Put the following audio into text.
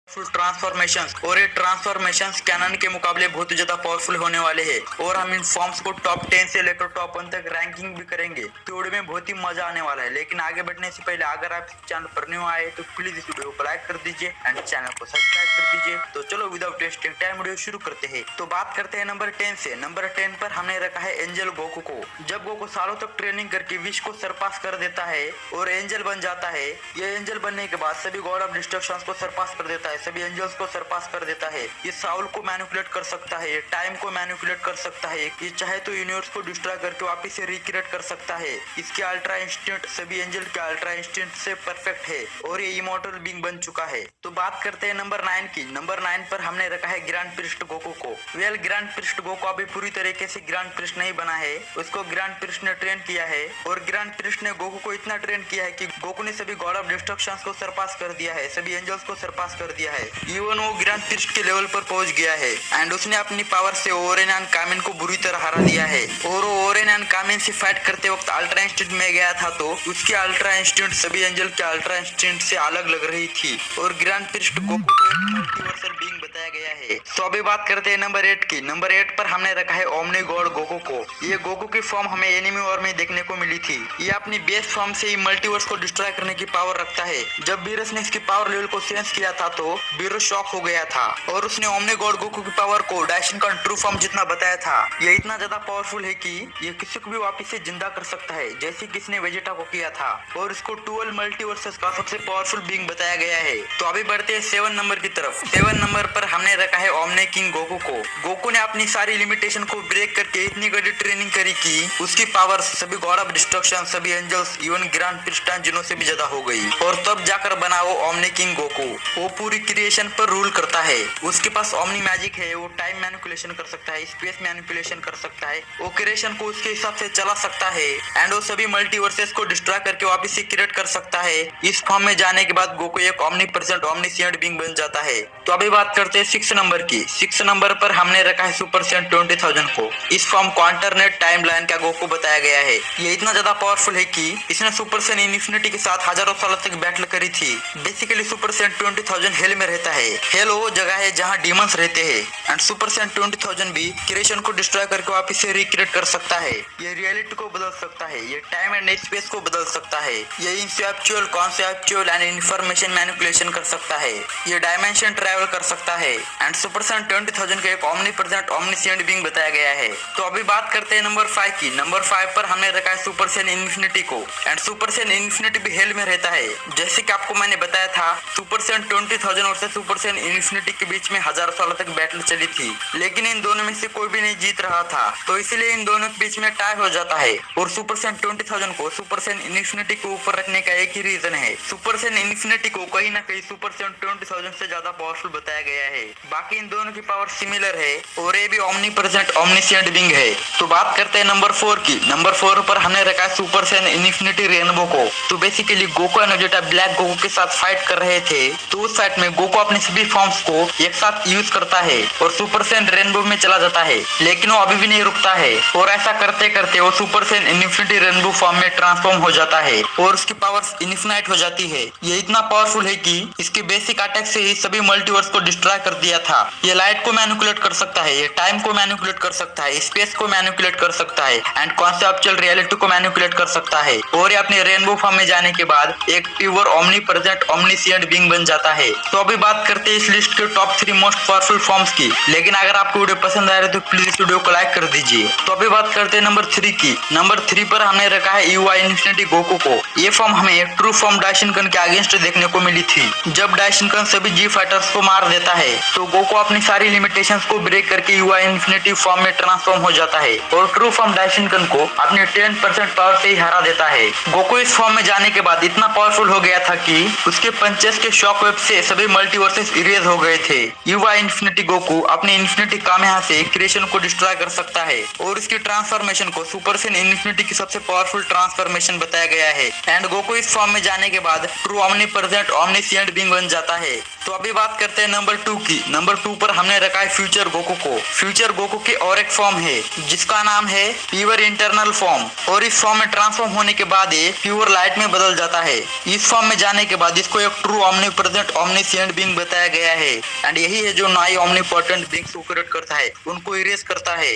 Full transformation और ये transformation cannon के मुकाबले बहुत ही ज्यादा पावरफुल होने वाले हैं और हम इन फॉर्म्स को टॉप 10 से लेकर टॉप 1 तक रैंकिंग भी करेंगे। तो वीडियो में बहुत ही मजा आने वाला है, लेकिन आगे बढ़ने से पहले अगर आप चैनल पर न्यू आए तो प्लीज इस वीडियो को लाइक कर दीजिए एंड चैनल को सब्सक्राइब कर दीजिए। तो चलो विदाउट वेस्टिंग टाइम वीडियो शुरू करते हैं। तो बात करते हैं नंबर 10 से। नंबर 10 पर हमने रखा है एंजल गोकू को। जब गोकू सालों तक ट्रेनिंग करके विश को सरपास कर देता है और एंजल बन जाता है, ये एंजल बनने के बाद सभी गॉड ऑफ डिस्ट्रक्शन को सरपास कर देता है, सभी एंजल्स को सरपास कर देता है। ये साउल को मैनिपुलेट कर सकता है, ये टाइम को मैनिपुलेट कर सकता है, ये चाहे तो यूनिवर्स को डिस्ट्रॉय करके वापस से रिक्रिएट कर सकता है। इसके अल्ट्रा इंस्टिंक्ट सभी एंजल के अल्ट्रा इंस्टिंक्ट से परफेक्ट है और ये इमॉर्टल बीइंग बन चुका है। तो बात करते हैं नंबर 9 की। नंबर 9 पर हमने रखा है ग्रैंड प्रिस्ट गोकू को। वेल, ग्रैंड प्रिस्ट गोकू अभी पूरी तरीके से ग्रैंड प्रिस्ट नहीं बना है, उसको ग्रैंड प्रिस्ट ने ट्रेन किया है और ग्रैंड प्रिस्ट ने गोकू को इतना ट्रेन किया है कि गोकू ने सभी गॉड ऑफ डिस्ट्रक्शन को सरपास कर दिया है, सभी एंजल्स को सरपास कर दिया है। इवन वो ग्रैंड प्रिस्ट के लेवल पर पहुंच गया है एंड उसने अपनी पावर से ओरेन एंड कामिन को बुरी तरह हरा दिया है। और वो ओरेन एंड कामिन से फाइट करते वक्त अल्ट्रा इंस्टिंक्ट में गया था तो उसकी अल्ट्रा इंस्टिंक्ट सभी एंजल के अल्ट्रा इंस्टिंक्ट से अलग लग रही थी और ग्रैंड प्रिस्ट गोकू को एक मल्टीवर्सल बीइंग बताया गया है। तो अभी बात करते हैं नंबर 8 की। नंबर 8 पर हमने रखा है ओमनी गॉड गोकू को। ये गोकू की फॉर्म हमें एनिमी वॉर में देखने को मिली थी। ये अपनी बेस फॉर्म से ही मल्टीवर्स को डिस्ट्रॉय करने की पावर रखता है। जब बीरस ने इसकी पावर लेवल को सेंस किया था तो बीरस शॉक हो गया था और उसने ओमनी गॉड गोकू की पावर को डाइशन का ट्रू फॉर्म जितना बताया था। ये इतना ज्यादा पावरफुल है कि ये किसी को भी वापस से जिंदा कर सकता है, जैसे किसने वेजेटा को किया था और इसको 12 मल्टीवर्सेस का सबसे पावरफुल बीइंग बताया गया है। तो अभी बढ़ते हैं 7 नंबर की तरफ। 7 नंबर पर हमने रखा है ओमनी किंग गोकू को। गोकू ने अपनी सारी लिमिटेशन को ब्रेक करके इतनी बड़ी ट्रेनिंग करी कि उसकी पावर सभी गॉड ऑफ डिस्ट्रक्शन, सभी एंजल्स, इवन ग्रैंड प्रिस्टान जिनों से भी ज्यादा हो गई और तब जाकर बना वो ओमनी किंग गोकू। वो पूरी क्रिएशन पर रूल करता है। उसके पास ओमनी मैजिक है, वो टाइम मैनिपुलेशन कर सकता है, स्पेस मैनिपुलेशन कर सकता है, वो क्रिएशन को उसके हिसाब से चला सकता है एंड वो सभी मल्टीवर्सेस को डिस्ट्रॉय करके वापस से क्रिएट कर सकता है। इस फॉर्म में जाने के बाद गोकू एक ओमनीप्रेजेंट ओमनीसिएंट बीइंग बन जाता है। तो अभी बात करते हैं 6 नंबर की। 6 नंबर पर हमने रखा है सुपर सेंट 20,000 को। इस फॉर्म को अल्टरनेट टाइम लाइन का गोकू बताया गया है। ये इतना ज्यादा पावरफुल है कि इसने सुपर सेंट इन्फिनिटी के साथ हजारों सालों तक बैटल करी थी। बेसिकली सुपर सेंट 20,000 हेल में रहता है। हेल वो जगह है जहाँ डीमंस रहते हैं एंड सुपर सेंट 20,000 भी क्रिएशन को डिस्ट्रॉय करके वापस से रिक्रिएट कर सकता है। ये रियलिटी को बदल सकता है, ये टाइम एंड स्पेस को बदल सकता है, ये इंसेप्चुअल, कॉन्सेप्चुअल एंड इंफॉर्मेशन मैनिपुलेशन कर सकता है, ये डायमेंशन ट्रैवल कर सकता है एंड सुपर सेंट 20,000 का एक ओमनीप्रेजेंट ओमनीसिएंट बीइंग बताया गया है। तो अभी बात करते हैं नंबर 5 की। नंबर 5 पर हमने रखा है सुपर सेंट इन्फिनिटी को एंड सुपर सेंट इन्फिनिटी भी हेल में रहता है। जैसे कि आपको मैंने बताया था, सुपर सेंट 20,000 और सुपर सेंट इन्फिनिटी के बीच में हजारों सालों तक बैटल चली थी, लेकिन इन दोनों में से कोई भी नहीं जीत रहा था, तो इसलिए इन दोनों के बीच में टाई हो जाता है और सुपर सेंट 20,000 को सुपर सेंट इन्फिनिटी के ऊपर रखने का एक ही रीजन है। सुपर सेंट इन्फिनिटी को कहीं ना कहीं सुपर सेंट 20,000 से ज्यादा पावरफुल बताया गया है। बाकी इन दोनों की पावर सिमिलर है और ये भी ओमनीप्रेजेंट ओमनीसिएंट बीइंग है। तो बात करते हैं नंबर 4 की। नंबर 4 पर हमने रखा है सुपर सेंट इन्फिनिटी रेनबो को। तो basically Goku and Vegeta black Goku के साथ फाइट कर रहे थे, तो उस फाइट में गोकू अपने सभी फॉर्म्स को एक साथ यूज करता है और सुपर सेंट रेनबो में चला जाता है, लेकिन वो अभी भी नहीं रुकता है और ऐसा करते करते वो super saint infinity rainbow form में ट्रांसफॉर्म हो जाता है और उसकी पावर्स इन्फिनाइट हो जाती है। ये इतना पावरफुल है कि इसके बेसिक अटैक से ही सभी मल्टीवर्स को डिस्ट्रॉय कर दिया था। ये लाइट को मैनिपुलेट कर सकता है, ये टाइम को मैनिपुलेट कर सकता है, स्पेस को मैनिपुलेट कर सकता है एंड कॉन्सेप्चुअल रियलिटी को मैनिपुलेट कर सकता है और ये अपने रेनबो फॉर्म में जाने के बाद एक प्योर ओमनीप्रेजेंट ओमनीसिएंट बीइंग बन जाता है। तो अभी बात करते हैं इस लिस्ट के टॉप 3 मोस्ट पावरफुल फॉर्म्स की, लेकिन अगर आपको वीडियो पसंद आ रहा है तो प्लीज इस वीडियो को लाइक कर दीजिए। तो अभी बात करते हैं नंबर 3 की। नंबर 3 पर हमने रखा है यूआई इन्फिनिटी गोकू को। ये फॉर्म हमें ट्रू फॉर्म डाइशिनकन के अगेंस्ट देखने को मिली थी। जब डाइशिनकन सभी जी फाइटर्स को मार देता है तो गोकू अपनी सारी लिमिटेशंस को ब्रेक करके यूआई इन्फिनिटी फॉर्म में ट्रांसफॉर्म हो जाता है और ट्रू फॉर्म डाइशिनकन को अपने 10% पावर से ही हरा देता है। गोकू इस फॉर्म में जाने के बाद इतना पावरफुल हो गया था कि उसके पंचेस के शॉक वेव से सभी मल्टीवर्सेस इरेज हो गए थे। यूआई इन्फिनिटी गोकू अपने इन्फिनिटी कामेहा से क्रिएशन को डिस्ट्रॉय कर सकता है और इसकी ट्रांसफॉर्मेशन को सुपर सेंट इन्फिनिटी की सबसे पावरफुल ट्रांसफॉर्मेशन बताया गया है एंड गोकू इस फॉर्म में जाने के बाद ट्रू ओमनीप्रेजेंट ओमनीसिएंट बीइंग बन जाता है। तो अभी बात करते हैं नंबर 2 की। एबिलिटी। नंबर 2 पर हमने रखा है फ्यूचर गोकू को। फ्यूचर गोकू की और एक फॉर्म है जिसका नाम है प्योर इंटरनल फॉर्म, और इस फॉर्म में ट्रांसफॉर्म होने के बाद ये प्योर लाइट में बदल जाता है। इस फॉर्म में जाने के बाद इसको एक ट्रू ऑमनीप्रेजेंट ओमनिशिएंट बीइंग बताया गया है, एंड यही है जो नाई ओमनीपोटेंट बीइंग्स को क्रिएट करता है, उनको इरेज करता है।